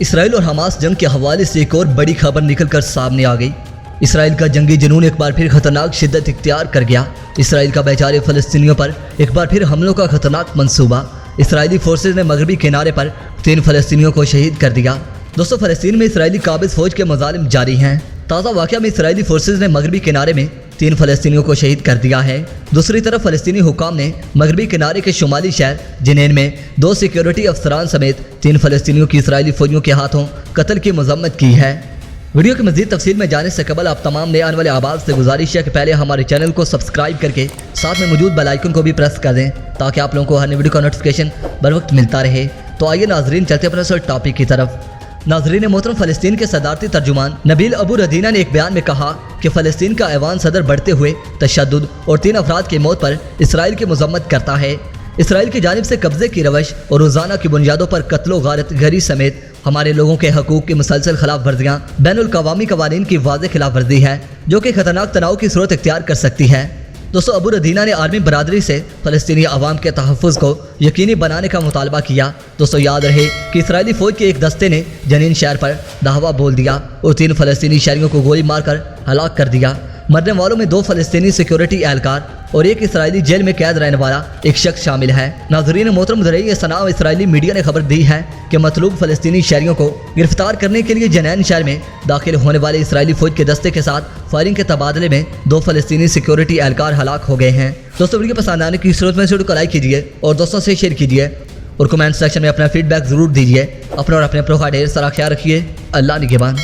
Israel और Hamas जंग के हवाले से एक और बड़ी खबर निकलकर सामने आ गई। इसराइल का जंगी जुनून एक बार फिर खतरनाक शिद्दत इख्तियार कर गया। इसराइल का बेचारे फ़लस्तीनियों पर एक बार फिर हमलों का खतरनाक मंसूबा। इसराइली फोर्सेज ने मगरबी किनारे पर 3 फ़लस्तीनियों को शहीद कर दिया। दोस्तों, फ़लस्तीन में इसराइली काबिज़ फौज के मज़ालिम जारी हैं। ताज़ा वाक़या में इसराइली फोर्सेज ने मगरबी किनारे में 3 फ़लस्तीनियों को शहीद कर दिया है। दूसरी तरफ फ़लस्तीनी हुकाम ने मगरबी किनारे के शुमाली शहर जिनेन में 2 सिक्योरिटी अफसरान समेत 3 फ़लस्तीनियों की इसराइली फौजियों के हाथों कत्ल की मजम्मत की है। वीडियो की मज़ीद तफसील में जाने से कबल आप तमाम नए आने वाले आबाद से गुजारिश है कि पहले हमारे चैनल को सब्सक्राइब करके साथ में मौजूद बेल आइकन को भी प्रेस कर दें ताकि आप लोगों को हर वीडियो का नोटिफिकेशन बर वक्त मिलता रहे। तो आइए नाजरीन, चलते अपने सर टॉपिक की तरफ। नाजरीन मोहतरम, फ़लस्तीन के सदारती तर्जुमान नबील अबू रदीना ने एक बयान में कहा कि फ़लस्तीन का ऐवान सदर बढ़ते हुए तशद्दुद और 3 अफराद की मौत पर इसराइल की मजम्मत करता है। इसराइल की जानिब से कब्जे की रवश और रोज़ाना की बुनियादों पर कत्लो गारत गरी समेत हमारे लोगों के हकूक़ की मुसलसल खिलाफ वर्जियाँ बैनुल अवामी कवानीन की वाज़ेह खिलाफ वर्जी है जो कि खतरनाक तनाव की सूरत इख्तियार कर सकती है। दोस्तों, अबू रदीना ने आर्मी बरादरी से फ़लस्तीनी अवाम के तहफ़्फ़ुज़ को यकीनी बनाने का मुतालबा किया। दोस्तों, याद रहे कि इसराइली फ़ौज के एक दस्ते ने जनीन शहर पर दावा बोल दिया और 3 फ़लस्तीनी शहरियों को गोली मारकर हलाक कर दिया। मरने वालों में 2 फ़लस्तीनी सिक्योरिटी एहलकार और एक इसराइली जेल में कैद रहने वाला एक शख्स शामिल है। नाज़रीन मोहतरम, ज़रिए सना इसराइली मीडिया ने खबर दी है कि मतलूब फ़लस्तीनी शहरियों को गिरफ्तार करने के लिए जनैन शहर में दाखिल होने वाले इसराइली फ़ौज के दस्ते के साथ फायरिंग के तबादले में 2 फ़लस्तीनी सिक्योरिटी एहलकार हलाक हो गए हैं। दोस्तों, वीडियो पसंद आने की सूरत में वीडियो को लाइक कीजिए और दोस्तों से शेयर कीजिए और कमेंट सेक्शन में अपना फीडबैक ज़रूर दीजिए। अपना और अपने प्रो का ढेर सारा ख्याल रखिए। अल्लाह निगहबान।